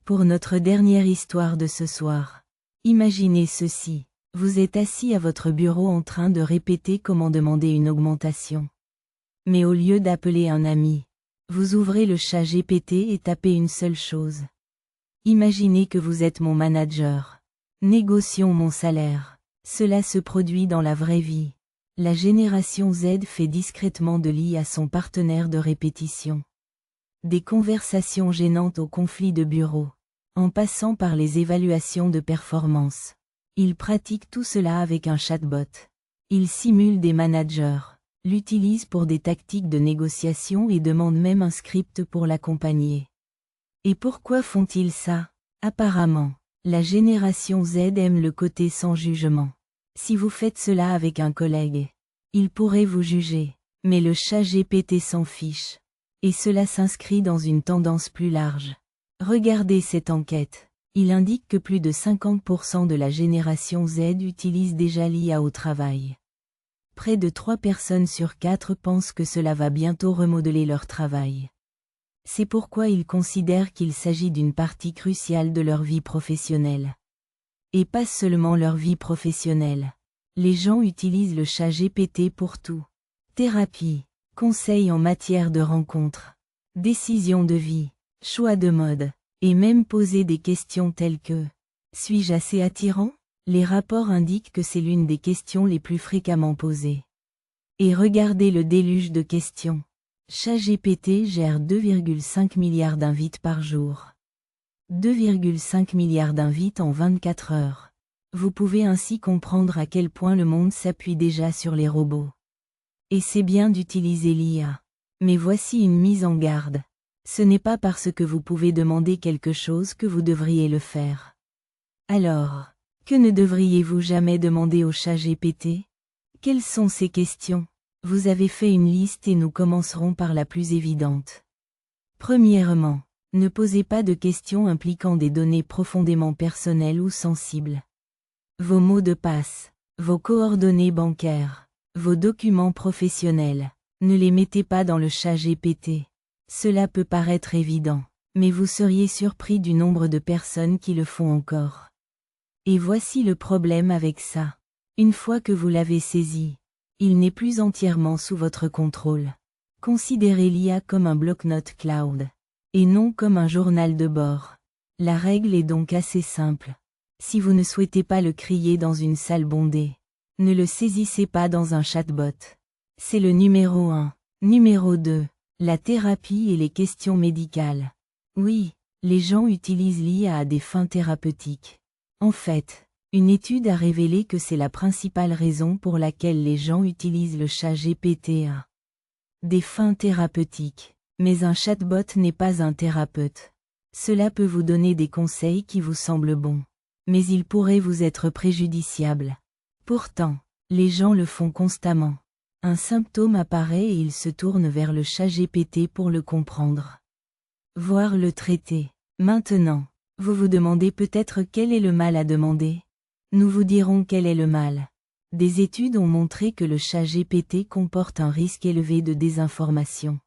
Pour notre dernière histoire de ce soir. Imaginez ceci. Vous êtes assis à votre bureau en train de répéter comment demander une augmentation. Mais au lieu d'appeler un ami, vous ouvrez le chat GPT et tapez une seule chose. Imaginez que vous êtes mon manager. Négocions mon salaire. Cela se produit dans la vraie vie. La génération Z fait discrètement de l'IA son partenaire de répétition. Des conversations gênantes aux conflits de bureau. En passant par les évaluations de performance. Ils pratiquent tout cela avec un chatbot. Ils simulent des managers, l'utilisent pour des tactiques de négociation et demandent même un script pour l'accompagner. Et pourquoi font-ils ça? Apparemment, la génération Z aime le côté sans jugement. Si vous faites cela avec un collègue, il pourrait vous juger, mais le chat GPT s'en fiche. Et cela s'inscrit dans une tendance plus large. Regardez cette enquête. Il indique que plus de 50% de la génération Z utilise déjà l'IA au travail. Près de 3 personnes sur 4 pensent que cela va bientôt remodeler leur travail. C'est pourquoi ils considèrent qu'il s'agit d'une partie cruciale de leur vie professionnelle. Et pas seulement leur vie professionnelle. Les gens utilisent le chat GPT pour tout. Thérapie, conseils en matière de rencontres, décisions de vie, choix de mode, et même poser des questions telles que « Suis-je assez attirant ?» Les rapports indiquent que c'est l'une des questions les plus fréquemment posées. Et regardez le déluge de questions. ChatGPT gère 2,5 milliards d'invites par jour. 2,5 milliards d'invites en 24 heures. Vous pouvez ainsi comprendre à quel point le monde s'appuie déjà sur les robots. Et c'est bien d'utiliser l'IA. Mais voici une mise en garde. Ce n'est pas parce que vous pouvez demander quelque chose que vous devriez le faire. Alors, que ne devriez-vous jamais demander au chat GPT? Quelles sont ces questions? Vous avez fait une liste et nous commencerons par la plus évidente. Premièrement, ne posez pas de questions impliquant des données profondément personnelles ou sensibles. Vos mots de passe, vos coordonnées bancaires, vos documents professionnels, ne les mettez pas dans le chat GPT. Cela peut paraître évident, mais vous seriez surpris du nombre de personnes qui le font encore. Et voici le problème avec ça. Une fois que vous l'avez saisi, il n'est plus entièrement sous votre contrôle. Considérez l'IA comme un bloc-notes cloud, et non comme un journal de bord. La règle est donc assez simple. Si vous ne souhaitez pas le crier dans une salle bondée, ne le saisissez pas dans un chatbot. C'est le numéro 1. Numéro 2. La thérapie et les questions médicales. Oui, les gens utilisent l'IA à des fins thérapeutiques. En fait, une étude a révélé que c'est la principale raison pour laquelle les gens utilisent le chat GPT à des fins thérapeutiques. Mais un chatbot n'est pas un thérapeute. Cela peut vous donner des conseils qui vous semblent bons. Mais il pourrait vous être préjudiciable. Pourtant, les gens le font constamment. Un symptôme apparaît et ils se tournent vers le chat GPT pour le comprendre. Voire le traiter. Maintenant, vous vous demandez peut-être quel est le mal à demander. Nous vous dirons quel est le mal. Des études ont montré que le chat GPT comporte un risque élevé de désinformation.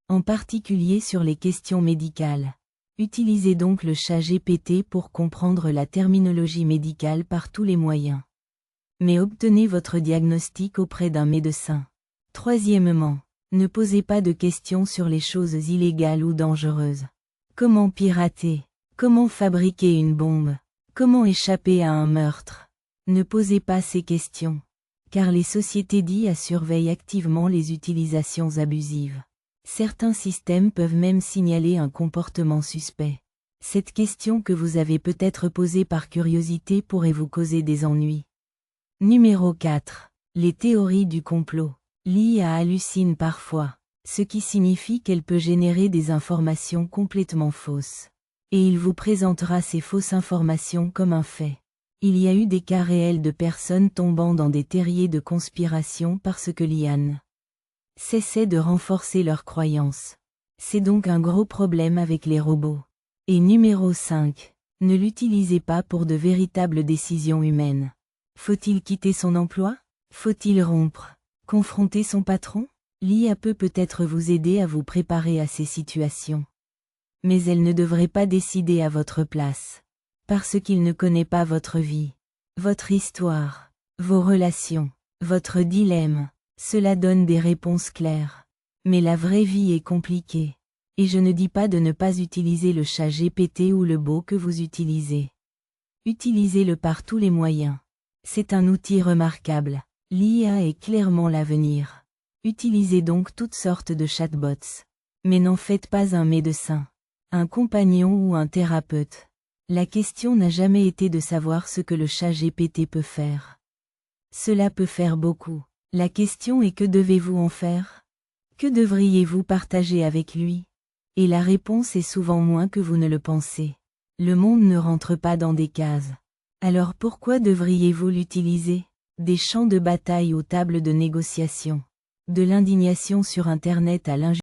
En particulier sur les questions médicales. Utilisez donc le chat GPT pour comprendre la terminologie médicale par tous les moyens. Mais obtenez votre diagnostic auprès d'un médecin. Troisièmement, ne posez pas de questions sur les choses illégales ou dangereuses. Comment pirater? Comment fabriquer une bombe? Comment échapper à un meurtre? Ne posez pas ces questions. Car les sociétés d'IA surveillent activement les utilisations abusives. Certains systèmes peuvent même signaler un comportement suspect. Cette question que vous avez peut-être posée par curiosité pourrait vous causer des ennuis. Numéro 4. Les théories du complot. L'IA hallucine parfois, ce qui signifie qu'elle peut générer des informations complètement fausses. Et il vous présentera ces fausses informations comme un fait. Il y a eu des cas réels de personnes tombant dans des terriers de conspiration parce que l'IA cessait de renforcer leurs croyances. C'est donc un gros problème avec les robots. Et numéro 5. Ne l'utilisez pas pour de véritables décisions humaines. Faut-il quitter son emploi? Faut-il rompre? Confronter son patron? L'IA peut peut-être vous aider à vous préparer à ces situations. Mais elle ne devrait pas décider à votre place. Parce qu'il ne connaît pas votre vie, votre histoire, vos relations, votre dilemme. Cela donne des réponses claires. Mais la vraie vie est compliquée. Et je ne dis pas de ne pas utiliser le chat GPT ou le bot que vous utilisez. Utilisez-le par tous les moyens. C'est un outil remarquable. L'IA est clairement l'avenir. Utilisez donc toutes sortes de chatbots. Mais n'en faites pas un médecin, un compagnon ou un thérapeute. La question n'a jamais été de savoir ce que le chat GPT peut faire. Cela peut faire beaucoup. La question est que devez-vous en faire? Que devriez-vous partager avec lui? Et la réponse est souvent moins que vous ne le pensez. Le monde ne rentre pas dans des cases. Alors pourquoi devriez-vous l'utiliser? Des champs de bataille aux tables de négociation. De l'indignation sur Internet à l'injustice.